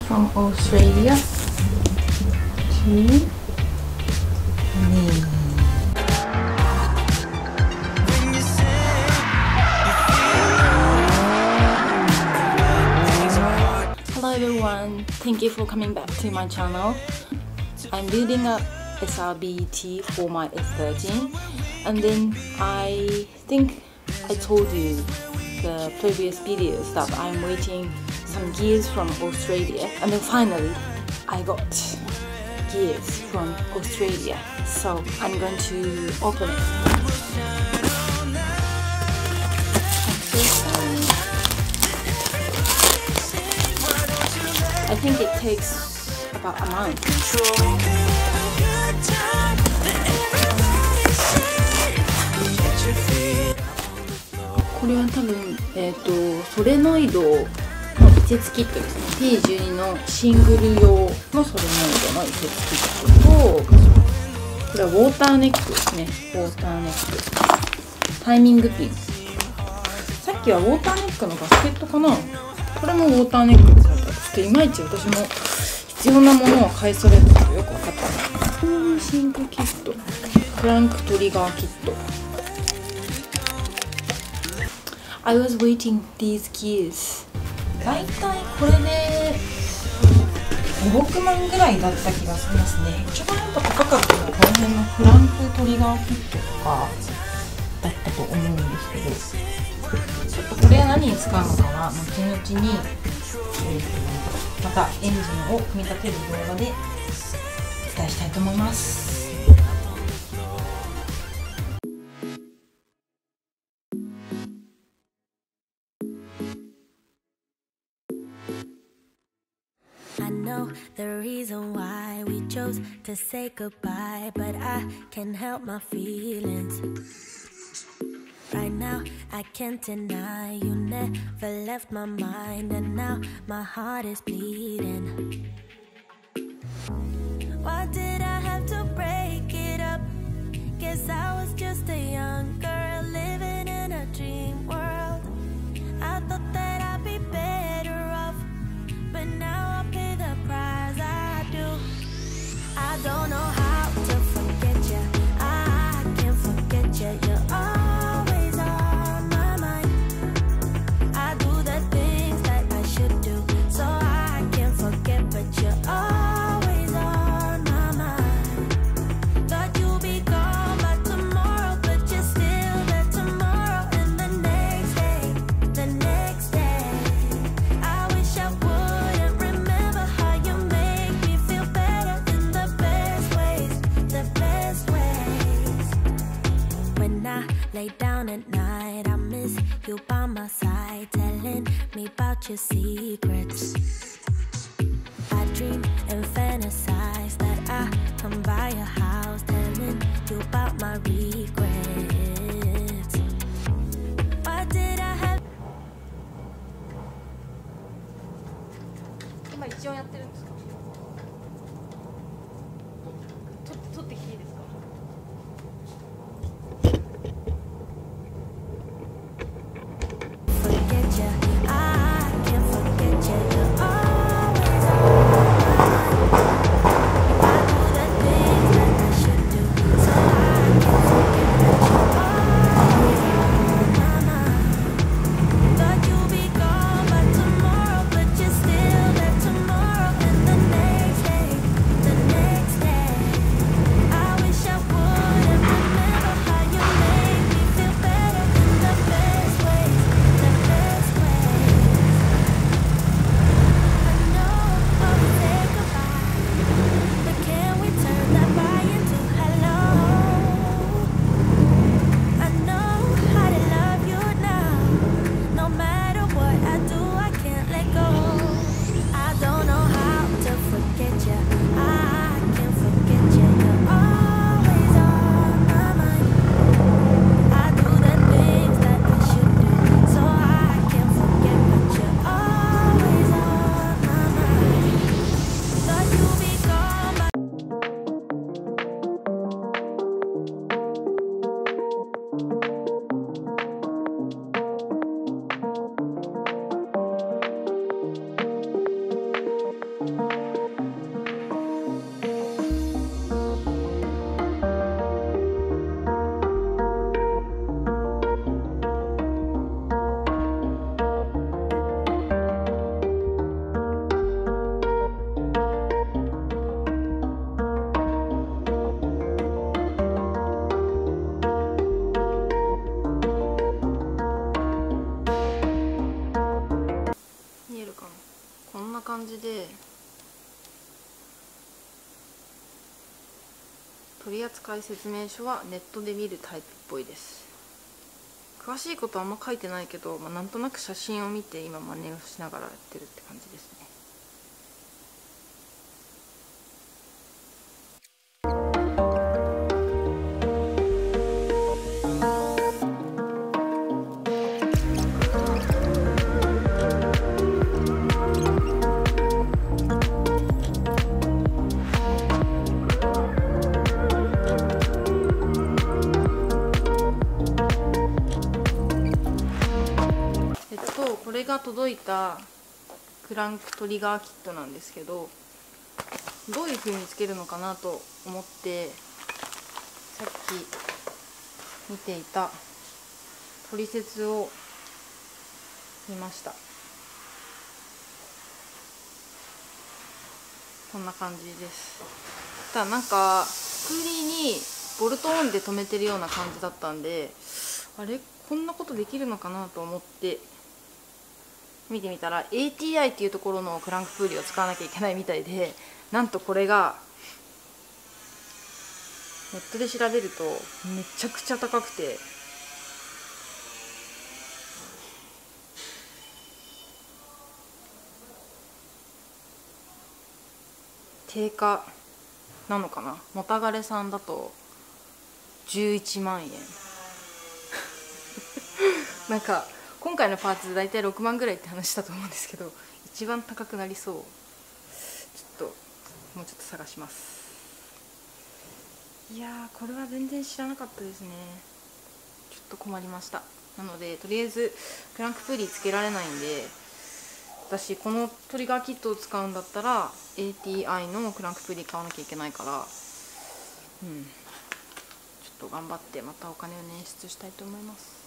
from Australia to me. Hello everyone, thank you for coming back to my channel. I'm building up SRBT for my S13, and then I think I told you the previous videos that I'm waiting some gears from Australia, and then finally I got gears from Australia, so I'm going to open it. I think it takes about a month. これは多分、ソレノイドの移設キットですね。T12 のシングル用のソレノイドの移設キットと、これはウォーターネックですね。ウォーターネック。タイミングピン。さっきはウォーターネックのガスケットかな。これもウォーターネックって書いてある。ちょっといまいち私も必要なものは買いそれるのがよく分かったな。シンクキット。クランクトリガーキット。I was waiting these keys. だいたいこれで5、6万ぐらいだった気がしますね。一番やっぱ高かったのはこの辺のクランクトリガーキットとかだったと思うんですけど、ちょっとこれは何に使うのかは後々に、またエンジンを組み立てる動画でお伝えしたいと思います。I know the reason why we chose to say goodbye, but I can't help my feelings. Right now, I can't deny you never left my mind, and now my heart is bleeding. Why did I have to break it up? Guess I was just a young girl living in a dream world. I thought that I'd be better off, but now I pay the price I do. I don't know how to forget you. I can't forget you. You're always on my mind. I do the things that I should do, so I can't forget, but you're always on my mind. Thought you'd be gone by tomorrow, but you're still there tomorrow, and the next day, the next day. I wish I wouldn't remember how you make me feel better in the best ways, the best ways. When I lay down at night, I miss you by my side, telling me about your secrets. I dream and fantasize that I come by your house, telling you about my regrets. Why did I have 今一応やってるんですか？撮ってきていいですか？Forget you, I can't forget you. You're always on my mind. I do the things that I should do, so I can't forget, but you're always on my mind. Thought you'd be gone by tomorrow, but you're still there tomorrow, and the next day, the next day. I wish こんな感じで取扱説明書はネットで見るタイプっぽいです。詳しいことはあんま書いてないけど、なんとなく写真を見て今真似をしながらやってるって感じですね。これが届いたクランクトリガーキットなんですけど、どういう風につけるのかなと思ってさっき見ていた取説を見ました。こんな感じです。ただなんかくくりにボルトオンで留めてるような感じだったんで、あれこんなことできるのかなと思って見てみたら ATI っていうところのクランクプーリーを使わなきゃいけないみたいで、なんとこれがネットで調べるとめちゃくちゃ高くて、定価なのかな、もたがれさんだと11万円なんか今回のパーツ大体6万ぐらいって話だと思うんですけど、一番高くなりそう。もうちょっと探します。いやー、これは全然知らなかったですね。ちょっと困りました。なのでとりあえずクランクプーリーつけられないんで、私このトリガーキットを使うんだったら ATI のクランクプーリー買わなきゃいけないから、ちょっと頑張ってまたお金を捻出したいと思います。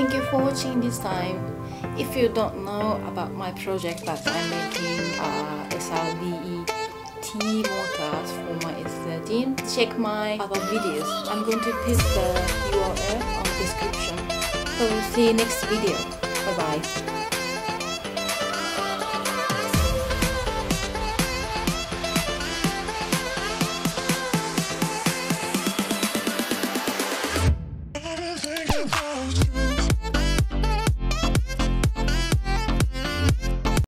thank you for watching this time. If you don't know about my project that I'm making SR20DET motors for my S13, check my other videos. I'm going to put the URL on the description. So see you next video. Bye bye.